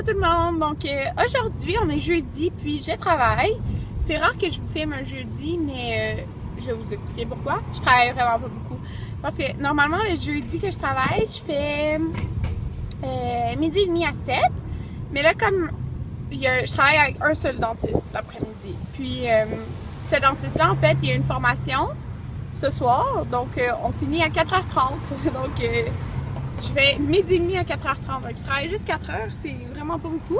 tout le monde! Donc aujourd'hui, on est jeudi, puis je travaille. C'est rare que je vous filme un jeudi, mais je vais vous expliquer pourquoi. Je travaille vraiment pas beaucoup. Parce que normalement, le jeudi que je travaille, je fais midi et demi à 7. Mais là, comme je travaille avec un seul dentiste l'après-midi. Puis ce dentiste-là, en fait, il y a une formation ce soir. Donc on finit à 4h30. Donc je fais midi et demi à 4h30. Donc je travaille juste 4h. C'est vraiment pas beaucoup.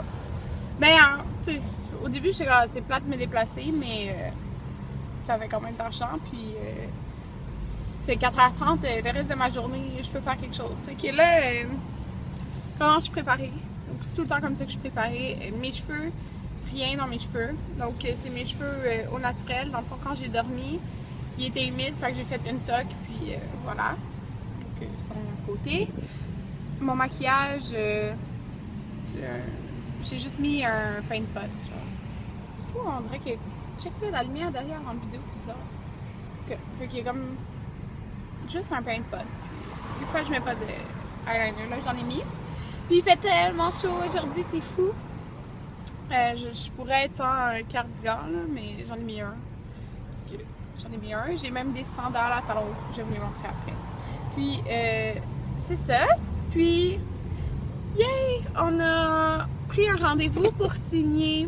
Mais au début, c'est plate de me déplacer, mais ça avait quand même d'argent. Puis 4h30, le reste de ma journée, je peux faire quelque chose. Fait que là, comment je suis préparée? Donc c'est tout le temps comme ça que je suis préparée. Mes cheveux, rien dans mes cheveux. Donc c'est mes cheveux au naturel. Dans le fond, quand j'ai dormi, il était humide, fait que j'ai fait une toque, puis voilà. Donc sur mon côté. Mon maquillage, j'ai juste mis un paint pot. C'est fou, on dirait que. Check ça, la lumière derrière en vidéo, c'est bizarre. Fait qu'il y a comme juste un paint pot. Des fois, je mets pas de eyeliner, là j'en ai mis. Puis il fait tellement chaud aujourd'hui, c'est fou. Je pourrais être sans un cardigan, là, mais j'en ai mis un. Parce que j'en ai mis un. J'ai même des sandales à talons. Je vais vous les montrer après. Puis, c'est ça. Puis, yay! On a pris un rendez-vous pour signer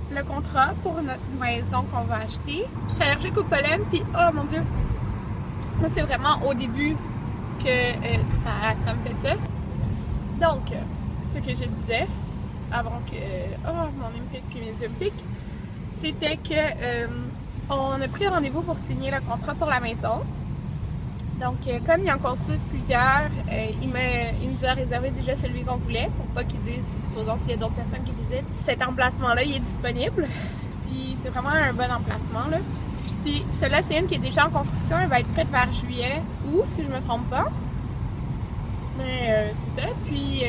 le contrat pour notre maison qu'on va acheter. Je suis allergique au pollen, puis oh mon Dieu! Moi, c'est vraiment au début que ça me fait ça. Donc, ce que je disais avant que mon nez me pique puis mes yeux me piquent, c'était que on a pris rendez-vous pour signer le contrat pour la maison. Donc, comme il en consulte plusieurs, il nous a réservé déjà celui qu'on voulait pour pas qu'ils disent, supposons s'il y a d'autres personnes qui visitent. Cet emplacement-là, il est disponible. Puis c'est vraiment un bon emplacement, là. Puis celui-là, c'est une qui est déjà en construction. Elle va être prête vers juillet ou si je me trompe pas. Mais c'est ça. Puis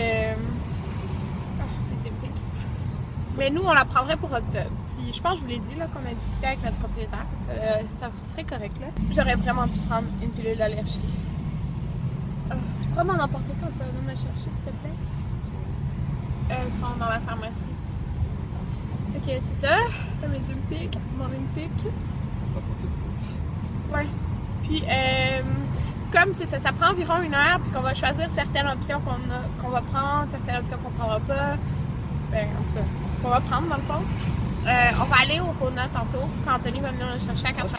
mais nous, on la prendrait pour octobre. Puis je pense que je vous l'ai dit là, qu'on a discuté avec notre propriétaire. Ça serait correct là. J'aurais vraiment dû prendre une pilule d'allergie. Tu pourrais m'en emporter quand tu vas venir me chercher, s'il te plaît? Elles sont dans la pharmacie. Ok, c'est ça. Là, mes yeux me piquent, mon nez me pique. Ouais. Puis comme c'est ça, ça prend environ 1 heure, puis qu'on va choisir certaines options qu'on va prendre, certaines options qu'on prendra pas. Ben, en tout cas, qu'on va prendre dans le fond. On va aller au Rona tantôt, quand Anthony va venir le chercher à 4h.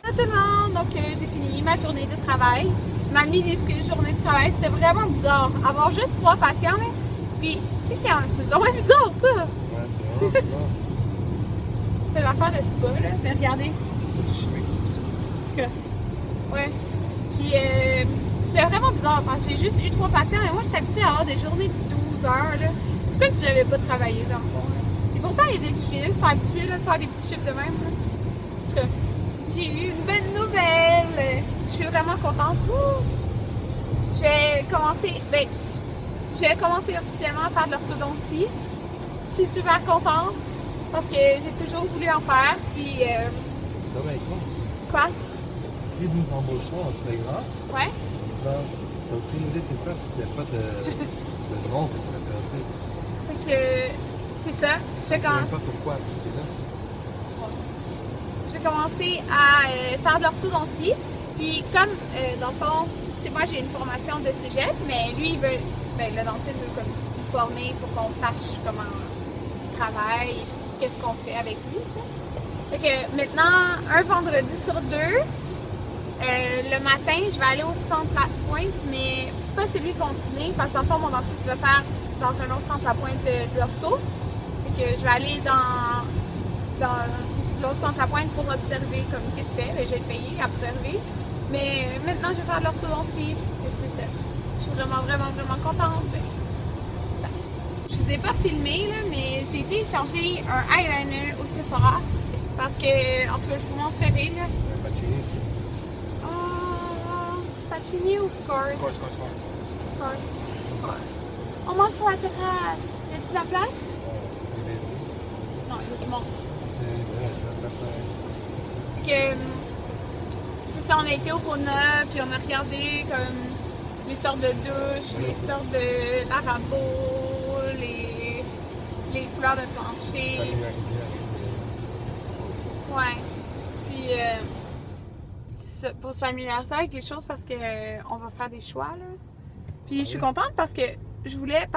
Tout le monde, donc j'ai fini ma journée de travail. Ma mini-journée de travail, c'était vraiment bizarre. Avoir juste 3 patients, là. Puis, je sais qu'il y a c'est vraiment bizarre ça! Ouais, c'est vraiment bizarre. C'est l'affaire de spa, là. Mais regardez. C'est pas du chimique comme ça. En tout cas, ouais. Puis, c'est vraiment bizarre parce que j'ai juste eu 3 patients et moi, je suis habituée à avoir des journées de 12 heures, là. C'est comme si j'avais pas travaillé, dans le fond, là. Et pourtant, il y a des petits chiffres, sont habitués, là, de faire des petits chiffres de même, là. En tout cas, j'ai eu une bonne nouvelle. Je suis vraiment contente. Je vais commencer officiellement à faire de l'orthodontie. Je suis super contente parce que j'ai toujours voulu en faire. Puis. Non, mais Quoi? Ils nous embauchons en très grand. Ouais. Genre, t'as aucune idée c'est quoi parce qu'il n'y a pas de nom pour le dentiste. Fait que. C'est ça. Je sais même pas pourquoi tu es là. Je vais commencer à faire de l'orthodontie. Puis comme, dans le fond, moi j'ai une formation de cégep, mais lui, le dentiste veut comme nous former pour qu'on sache comment il travaille, qu'est-ce qu'on fait avec lui, tu sais. Fait que maintenant, un vendredi sur 2, le matin, je vais aller au centre La Pointe, mais pas celui qu'on tenait, parce qu'en fond, mon dentiste va faire dans un autre centre La Pointe de l'ortho. Fait que je vais aller dans l'autre centre La Pointe pour observer comme qu'est-ce qu'il fait. Je vais le payer, observer. Mais maintenant, je vais faire de l'orthodontie. C'est ça. Je suis vraiment, vraiment, vraiment contente. Ça. Je vous ai pas filmé, là, mais j'ai été chercher un eyeliner au Sephora. Parce que, en tout cas, je vous montrerai. Là. Pacini. Pacini ou Scores? Scores. On mange sur la terrasse. Y a-t-il la place? monde. C'est Que, c'est ça, on a été au Rona, puis on a regardé comme les sortes de douches, les sortes de lavabo, les couleurs de plancher. Ouais. Puis, c'est ça, pour se familiariser avec les choses parce que on va faire des choix, là. Puis, je suis contente parce que je voulais.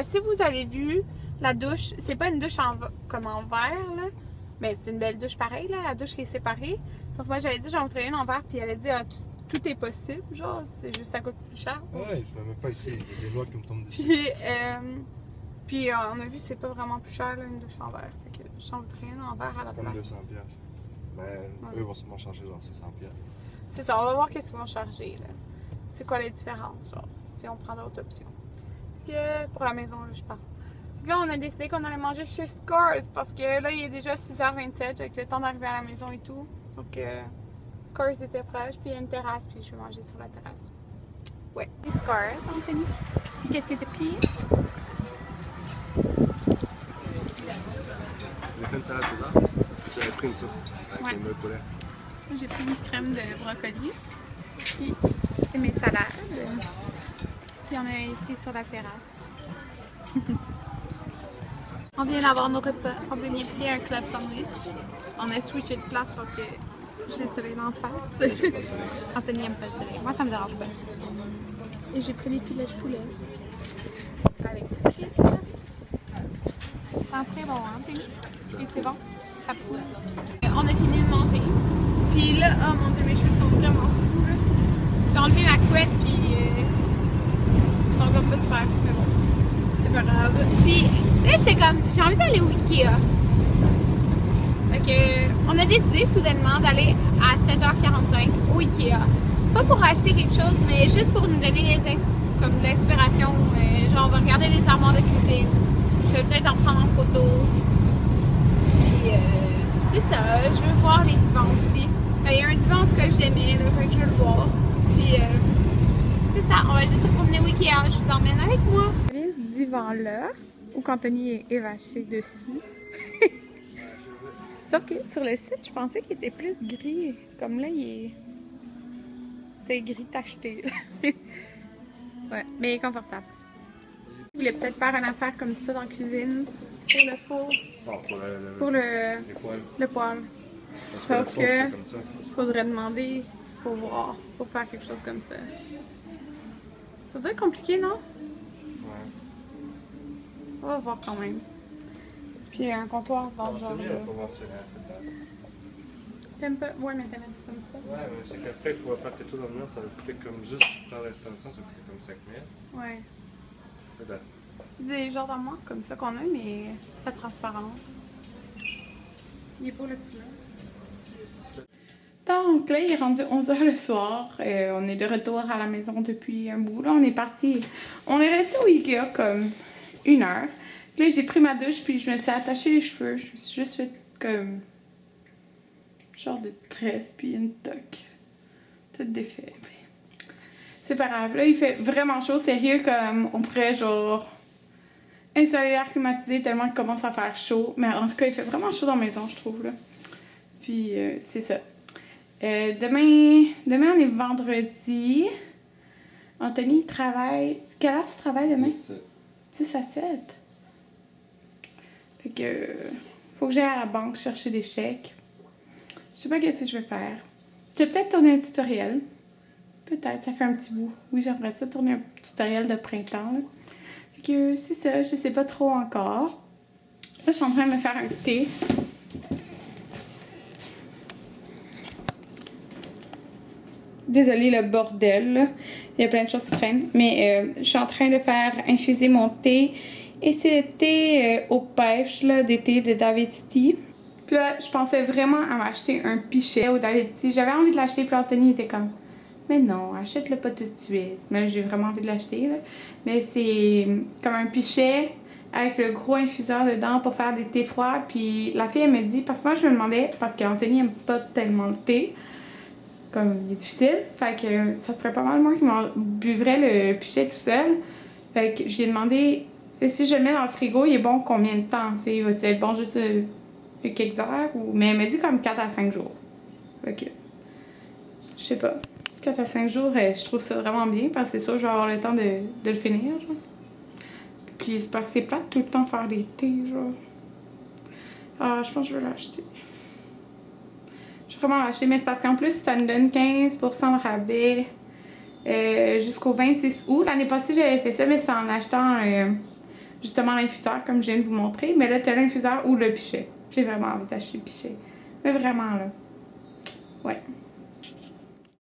Si vous avez vu, la douche, c'est pas une douche comme en verre, là. Mais c'est une belle douche pareille, là, la douche qui est séparée. Sauf que moi, j'avais dit, j'en voudrais une en verre, puis elle a dit, ah, tout est possible, genre, c'est juste ça coûte plus cher. Ouais, je ne même pas ici, il y a des lois qui me tombent dessus. Puis on a vu, c'est pas vraiment plus cher, là, une douche en verre. Fait que j'en voudrais une en verre à la C'est comme place. 200$. Mais eux vont sûrement charger genre 600$. C'est ça, on va voir qu'est-ce qu'ils vont charger, là. C'est quoi les différences, genre, si on prend d'autres options. Que pour la maison, là, je parle. Là, on a décidé qu'on allait manger chez Scores parce que là, il est déjà 6h27 avec le temps d'arriver à la maison et tout. Donc, Scores était proche, puis il y a une terrasse, puis je vais manger sur la terrasse. Ouais. Scores, Anthony. Qu'est-ce que t'as pris? J'ai fait une salade César. J'avais pris une soupe avec une de poulet. J'ai pris une crème de brocoli. Puis, c'est mes salades. Puis, on a été sur la terrasse. On vient d'avoir nos repas. On vient de pris un club sandwich. On a switché de place parce que j'ai le soleil d'en face. Anthony aime pas le soleil. Moi, ça me dérange pas. Et j'ai pris des filets de poulet. Avec frites. C'est très bon, hein, Anthony? Et c'est bon? Ça poule. On a fini de manger. Puis là, oh mon dieu, mes cheveux sont vraiment fous, là. J'ai enlevé ma couette, puis ils sont comme pas super, mais bon. C'est pas grave. Puis là, j'étais comme, j'ai envie d'aller au Ikea. Fait que, on a décidé soudainement d'aller à 7h45 au Ikea. Pas pour acheter quelque chose, mais juste pour nous donner comme de l'inspiration. Genre, on va regarder les armoires de cuisine. Je vais peut-être en prendre en photo. Puis, c'est ça. Je veux voir les divans aussi. Il y a un divan en tout cas que j'aimais, là, fait que je veux le voir. Puis, c'est ça. On va juste se promener au Ikea. Je vous emmène avec moi. Ce divan-là, où Anthony est évaché dessus. Sauf que sur le site, je pensais qu'il était plus gris. Comme là, il est. C'est gris tacheté. Ouais, mais il est confortable. Je voulais peut-être faire une affaire comme ça dans la cuisine. Pour le four. Bon, Pour le poêle. Parce que le four, c'est comme ça. Faudrait demander, faut voir, pour faire quelque chose comme ça. Ça doit être compliqué, non? Ouais. On va voir quand même. Puis un comptoir dans le genre. C'est mieux le conventionnel, peut-être. T'aimes pas? Ouais, mais t'aimes comme ça. Ouais, mais c'est qu'après, il faut faire quelque chose en venir, ça va coûter comme juste faire l'installation, ça va coûter comme 5 000. Ouais. Peut-être. C'est des genres d'armoires comme ça qu'on a, mais pas transparentes. Il est beau le petit mur. Donc là, il est rendu 11h le soir. On est de retour à la maison depuis un bout. Là, on est parti. On est resté au Ikea comme 1 heure. Là, j'ai pris ma douche, puis je me suis attaché les cheveux. Je me suis juste fait comme genre de tresse, puis une toque. Tout défait. C'est pas grave. Là, il fait vraiment chaud. Sérieux, comme on pourrait genre installer l'air climatisé tellement qu'il commence à faire chaud. Mais en tout cas, il fait vraiment chaud dans la maison, je trouve, là. Puis, c'est ça. Demain, on est vendredi. Anthony travaille. Quelle heure tu travailles demain? 6 à 7. Fait que faut que j'aille à la banque chercher des chèques. Je sais pas qu'est-ce que je vais faire. Je vais peut-être tourner un tutoriel. Peut-être, ça fait un petit bout. Oui, j'aimerais ça tourner un tutoriel de printemps, là. Fait que c'est ça, je sais pas trop encore. Là, je suis en train de me faire un thé. Désolée le bordel, là. Il y a plein de choses qui traînent. Mais je suis en train de faire infuser mon thé. Et c'est le thé aux pêches, là, d'été de David City. Puis là, je pensais vraiment à m'acheter un pichet au David City. J'avais envie de l'acheter, puis Anthony était comme... Mais non, achète-le pas tout de suite. Mais j'ai vraiment envie de l'acheter, là. Mais c'est comme un pichet avec le gros infuseur dedans pour faire des thés froids. Puis la fille, elle me dit... Parce que moi, je me demandais... Parce qu'Anthony aime pas tellement le thé. Comme, il est difficile. Fait que ça serait pas mal moi qui m'en buvrais le pichet tout seul. Fait que je lui ai demandé... Si je le mets dans le frigo, il est bon combien de temps? T'sais, va-tu être bon juste quelques heures, mais elle m'a dit comme 4 à 5 jours. Fait que, je sais pas. 4 à 5 jours, je trouve ça vraiment bien parce que c'est sûr que je vais avoir le temps de le finir, genre. Puis c'est parce que c'est plate tout le temps faire des thés, genre. Ah, je pense que je vais l'acheter. Je vais vraiment l'acheter, mais c'est parce qu'en plus, ça me donne 15% de rabais jusqu'au 26 août. L'année passée, j'avais fait ça, mais c'est en achetant justement l'infuseur, comme je viens de vous montrer. Mais là, t'as l'infuseur ou le pichet. J'ai vraiment envie d'acheter le pichet. Mais vraiment, là. Ouais.